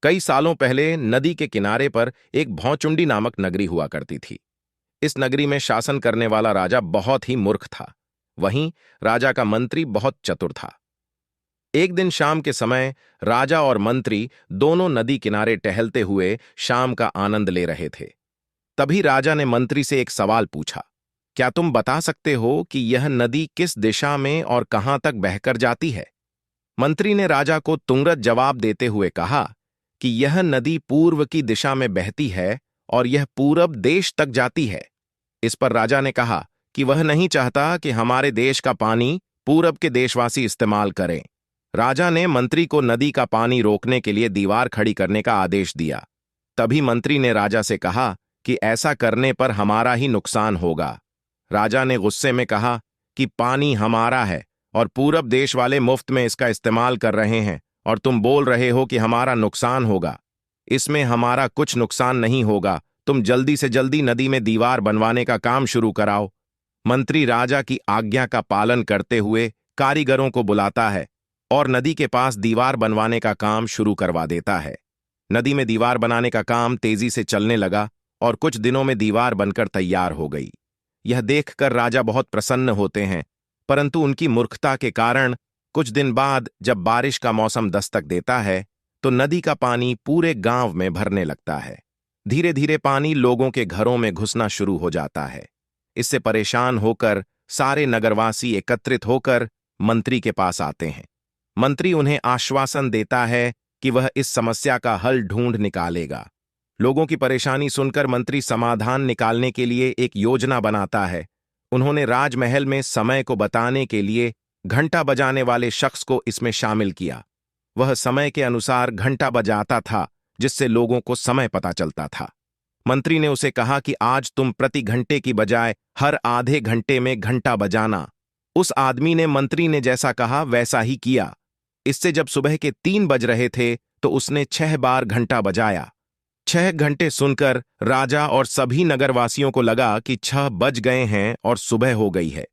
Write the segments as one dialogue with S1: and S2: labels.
S1: कई सालों पहले नदी के किनारे पर एक भौचुंडी नामक नगरी हुआ करती थी। इस नगरी में शासन करने वाला राजा बहुत ही मूर्ख था। वहीं राजा का मंत्री बहुत चतुर था। एक दिन शाम के समय राजा और मंत्री दोनों नदी किनारे टहलते हुए शाम का आनंद ले रहे थे। तभी राजा ने मंत्री से एक सवाल पूछा, क्या तुम बता सकते हो कि यह नदी किस दिशा में और कहां तक बहकर जाती है? मंत्री ने राजा को तुंगरत जवाब देते हुए कहा कि यह नदी पूर्व की दिशा में बहती है और यह पूरब देश तक जाती है। इस पर राजा ने कहा कि वह नहीं चाहता कि हमारे देश का पानी पूरब के देशवासी इस्तेमाल करें। राजा ने मंत्री को नदी का पानी रोकने के लिए दीवार खड़ी करने का आदेश दिया। तभी मंत्री ने राजा से कहा कि ऐसा करने पर हमारा ही नुकसान होगा। राजा ने गुस्से में कहा कि पानी हमारा है और पूरब देश वाले मुफ्त में इसका इस्तेमाल कर रहे हैं और तुम बोल रहे हो कि हमारा नुकसान होगा। इसमें हमारा कुछ नुकसान नहीं होगा। तुम जल्दी से जल्दी नदी में दीवार बनवाने का काम शुरू कराओ। मंत्री राजा की आज्ञा का पालन करते हुए कारीगरों को बुलाता है और नदी के पास दीवार बनवाने का काम शुरू करवा देता है। नदी में दीवार बनाने का काम तेजी से चलने लगा और कुछ दिनों में दीवार बनकर तैयार हो गई। यह देखकर राजा बहुत प्रसन्न होते हैं, परंतु उनकी मूर्खता के कारण कुछ दिन बाद जब बारिश का मौसम दस्तक देता है तो नदी का पानी पूरे गांव में भरने लगता है। धीरे धीरे पानी लोगों के घरों में घुसना शुरू हो जाता है। इससे परेशान होकर सारे नगरवासी एकत्रित होकर मंत्री के पास आते हैं। मंत्री उन्हें आश्वासन देता है कि वह इस समस्या का हल ढूंढ निकालेगा। लोगों की परेशानी सुनकर मंत्री समाधान निकालने के लिए एक योजना बनाता है। उन्होंने राजमहल में समय को बताने के लिए घंटा बजाने वाले शख्स को इसमें शामिल किया। वह समय के अनुसार घंटा बजाता था, जिससे लोगों को समय पता चलता था। मंत्री ने उसे कहा कि आज तुम प्रति घंटे की बजाय हर आधे घंटे में घंटा बजाना। उस आदमी ने मंत्री ने जैसा कहा वैसा ही किया। इससे जब सुबह के 3 बज रहे थे तो उसने 6 बार घंटा बजाया। 6 घंटे सुनकर राजा और सभी नगरवासियों को लगा कि 6 बज गए हैं और सुबह हो गई है।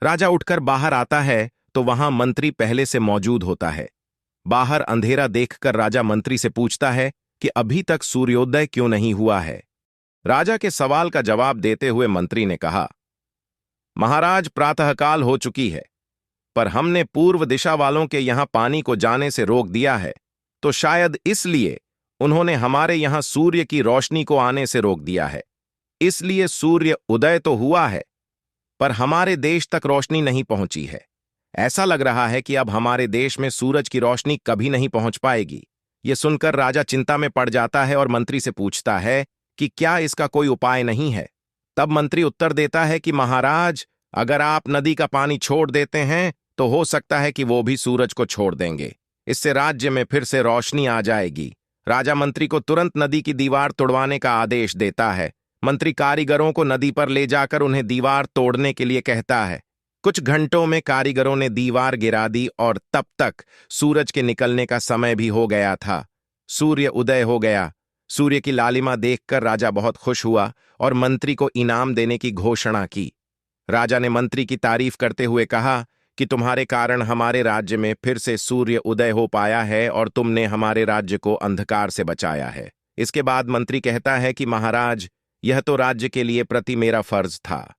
S1: राजा उठकर बाहर आता है तो वहां मंत्री पहले से मौजूद होता है। बाहर अंधेरा देखकर राजा मंत्री से पूछता है कि अभी तक सूर्योदय क्यों नहीं हुआ है। राजा के सवाल का जवाब देते हुए मंत्री ने कहा, महाराज, प्रातःकाल हो चुकी है, पर हमने पूर्व दिशा वालों के यहां पानी को जाने से रोक दिया है, तो शायद इसलिए उन्होंने हमारे यहां सूर्य की रोशनी को आने से रोक दिया है। इसलिए सूर्य उदय तो हुआ है, पर हमारे देश तक रोशनी नहीं पहुंची है। ऐसा लग रहा है कि अब हमारे देश में सूरज की रोशनी कभी नहीं पहुंच पाएगी। यह सुनकर राजा चिंता में पड़ जाता है और मंत्री से पूछता है कि क्या इसका कोई उपाय नहीं है। तब मंत्री उत्तर देता है कि महाराज, अगर आप नदी का पानी छोड़ देते हैं तो हो सकता है कि वो भी सूरज को छोड़ देंगे। इससे राज्य में फिर से रोशनी आ जाएगी। राजा मंत्री को तुरंत नदी की दीवार तोड़वाने का आदेश देता है। मंत्री कारीगरों को नदी पर ले जाकर उन्हें दीवार तोड़ने के लिए कहता है। कुछ घंटों में कारीगरों ने दीवार गिरा दी और तब तक सूरज के निकलने का समय भी हो गया था। सूर्य उदय हो गया। सूर्य की लालिमा देखकर राजा बहुत खुश हुआ और मंत्री को इनाम देने की घोषणा की। राजा ने मंत्री की तारीफ करते हुए कहा कि तुम्हारे कारण हमारे राज्य में फिर से सूर्य उदय हो पाया है और तुमने हमारे राज्य को अंधकार से बचाया है। इसके बाद मंत्री कहता है कि महाराज, यह तो राज्य के लिए प्रति मेरा फर्ज था।